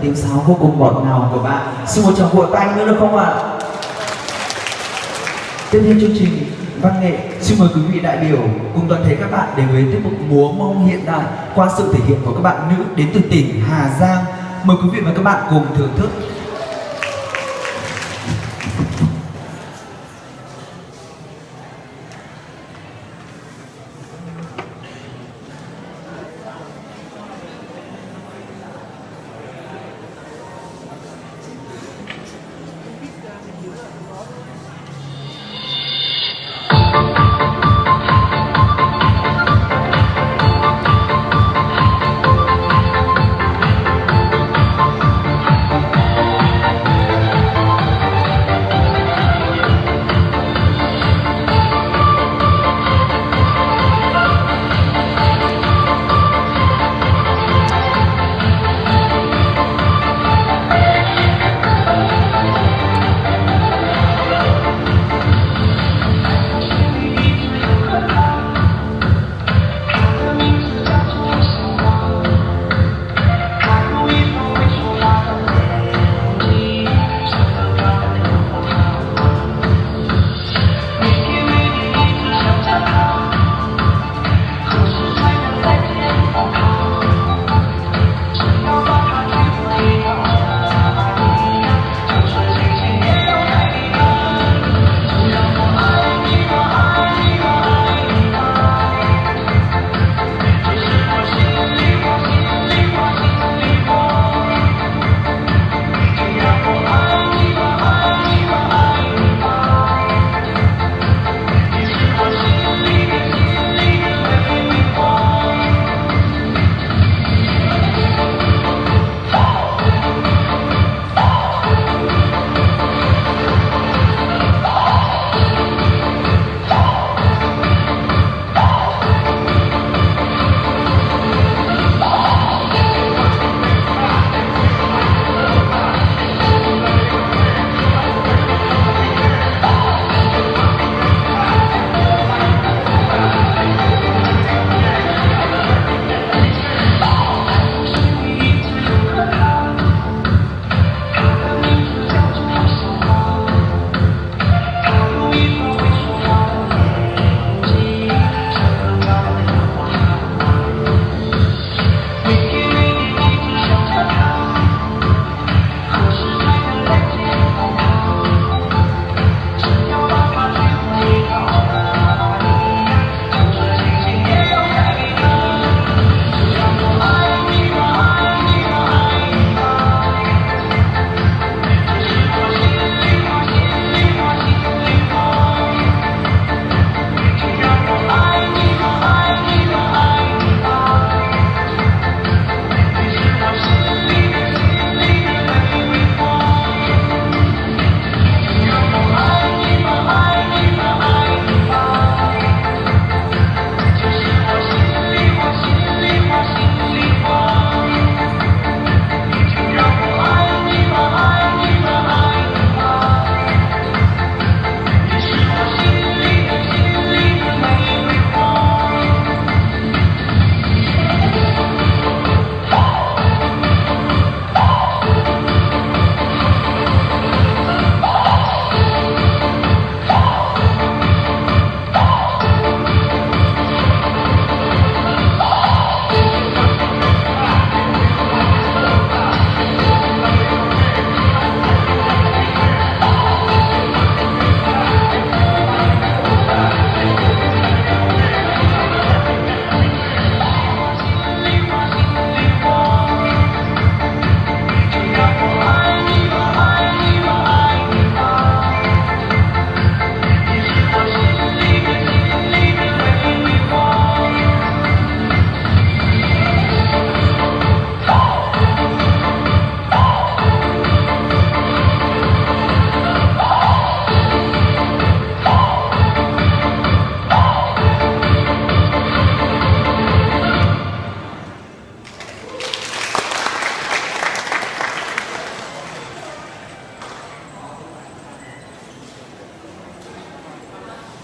tiếng sáo vô cùng ngọt ngào của bạn. Xin một tràng vỗ tay nữa được không ạ? Tiếp theo chương trình văn nghệ, xin mời quý vị đại biểu cùng toàn thể các bạn đến với tiết mục múa mông hiện đại qua sự thể hiện của các bạn nữ đến từ tỉnh Hà Giang. Mời quý vị và các bạn cùng thưởng thức.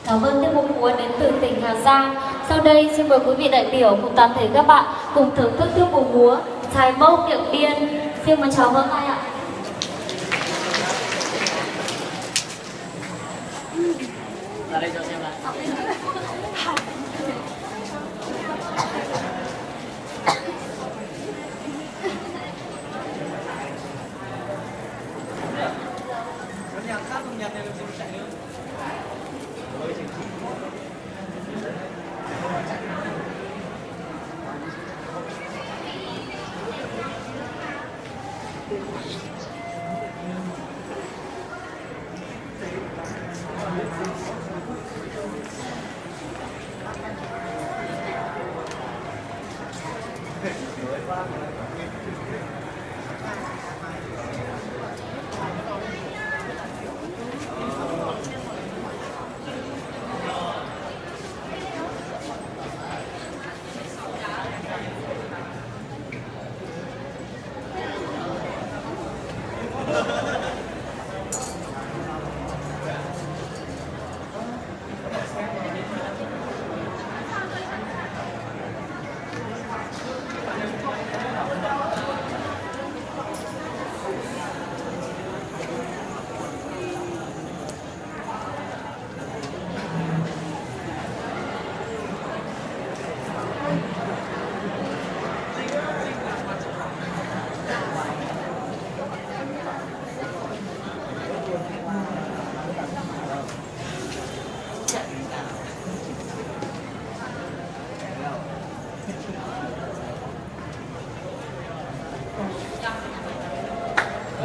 Cảm ơn tiết mục múa đến từ tỉnh Hà Giang. Sau đây xin mời quý vị đại biểu cùng toàn thể các bạn cùng thưởng thức tiết mục múa Chài Mông Điện Biên. Xin mời cháu vỗ tay ạ. Ra đây cho xem nào.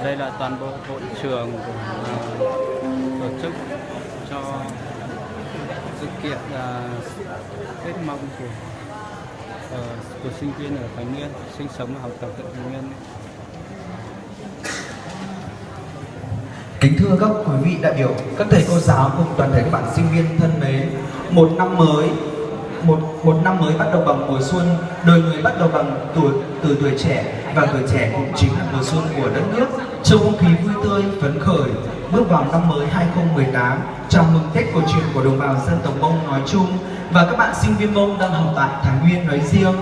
Đây là toàn bộ hội trường tổ chức cho sự kiện Tết Mông của sinh viên ở Thái Nguyên sinh sống và học tập tại Thái Nguyên. Kính thưa các quý vị đại biểu, các thầy cô giáo cùng toàn thể các bạn sinh viên thân mến, một năm mới bắt đầu bằng mùa xuân, đời người bắt đầu bằng từ tuổi trẻ, và tuổi trẻ cũng chính là mùa xuân của đất nước. Trong không khí vui tươi, phấn khởi, bước vào năm mới 2018, chào mừng Tết cổ truyền của đồng bào dân tộc Mông nói chung và các bạn sinh viên Mông đang học tại Thái Nguyên nói riêng,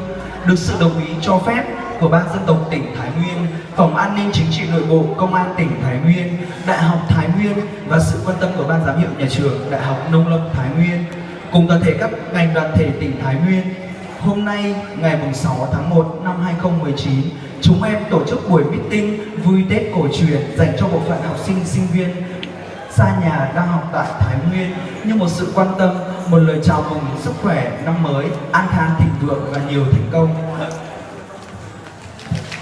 được sự đồng ý cho phép của Ban Dân tộc tỉnh Thái Nguyên, Phòng An ninh Chính trị Nội bộ Công an tỉnh Thái Nguyên, Đại học Thái Nguyên và sự quan tâm của Ban giám hiệu nhà trường Đại học Nông lâm Thái Nguyên cùng toàn thể các ngành đoàn thể tỉnh Thái Nguyên. Hôm nay, ngày 6 tháng 1 năm 2019, chúng em tổ chức buổi meeting vui Tết cổ truyền dành cho bộ phận học sinh, sinh viên xa nhà đang học tại Thái Nguyên như một sự quan tâm, một lời chào mừng sức khỏe năm mới, an khang thịnh vượng và nhiều thành công.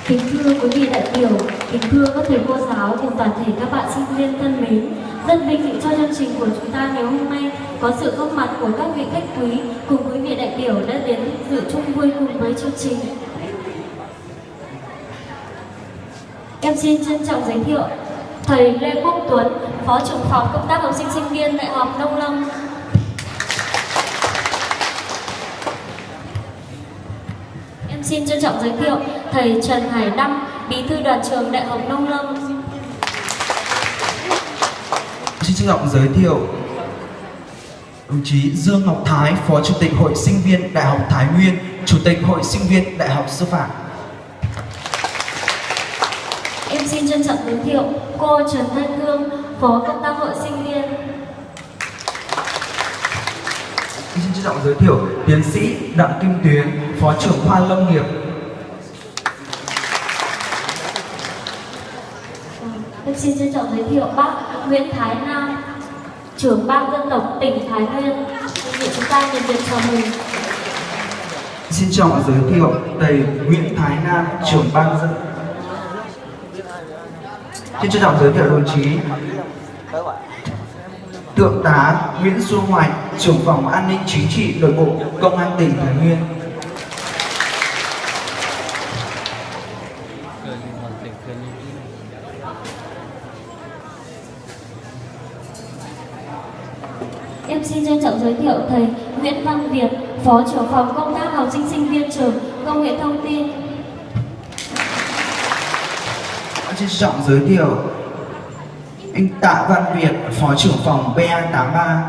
Kính thưa quý vị đại biểu, kính thưa các thầy cô giáo cùng toàn thể các bạn sinh viên thân mến, rất vinh dự cho chương trình của chúng ta ngày hôm nay có sự góp mặt của các vị khách quý cùng quý vị đại biểu đã đến dự chung vui cùng với chương trình. Em xin trân trọng giới thiệu thầy Lê Quốc Tuấn, Phó trưởng phòng công tác học sinh sinh viên Đại học Nông lâm. Em xin trân trọng giới thiệu thầy Trần Hải Đăng, Bí thư đoàn trường Đại học Nông lâm. Xin trân trọng giới thiệu đồng chí Dương Ngọc Thái, Phó Chủ tịch Hội Sinh viên Đại học Thái Nguyên, Chủ tịch Hội Sinh viên Đại học Sư phạm. Em xin trân trọng giới thiệu cô Trần Thanh Hương, Phó công tác Hội Sinh viên. Xin trân trọng giới thiệu tiến sĩ Đặng Kim Tuyến, Phó trưởng khoa Lâm nghiệp. Em xin trân trọng giới thiệu bác Nguyễn Thái Nam, trưởng ban dân tộc tỉnh Thái Nguyên. Vì chúng ta nhiệt liệt chào mừng. Xin trân trọng giới thiệu thầy Nguyễn Thái Nam, trưởng ban dân. Xin trân trọng giới thiệu đồng chí Thượng tá Nguyễn Xuân Hoài, trưởng phòng An ninh Chính trị Nội bộ Công an tỉnh Thái Nguyên. Em xin trân trọng giới thiệu thầy Nguyễn Văn Việt, Phó trưởng phòng công tác học sinh sinh viên trường Công nghệ thông tin. Xin trân trọng giới thiệu anh Tạ Văn Việt, Phó trưởng phòng BA83.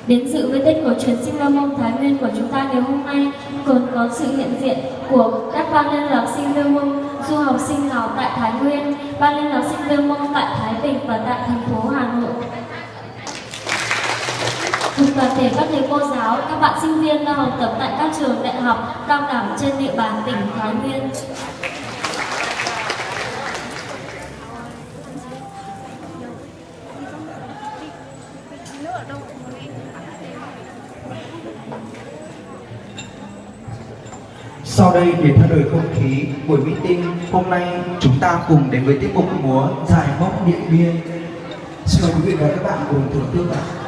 Đến dự với tên cổ truyền Sinh Lâm Mông Thái Nguyên của chúng ta ngày hôm nay còn có sự hiện diện của các ban liên lạc Sinh Lâm Mông, du học sinh Lào tại Thái Nguyên, ban liên lạc Sinh Lâm Mông tại Thái Bình và tại thành phố Hà Nội. Cùng toàn thể các thầy cô giáo, các bạn sinh viên đang học tập tại các trường đại học cao đẳng trên địa bàn tỉnh Thái Nguyên. Sau đây để thay đổi không khí buổi meeting hôm nay, chúng ta cùng đến với tiết mục múa Dài Mốc Điện Biên. Xin mời quý vị và các bạn cùng thưởng thức ạ.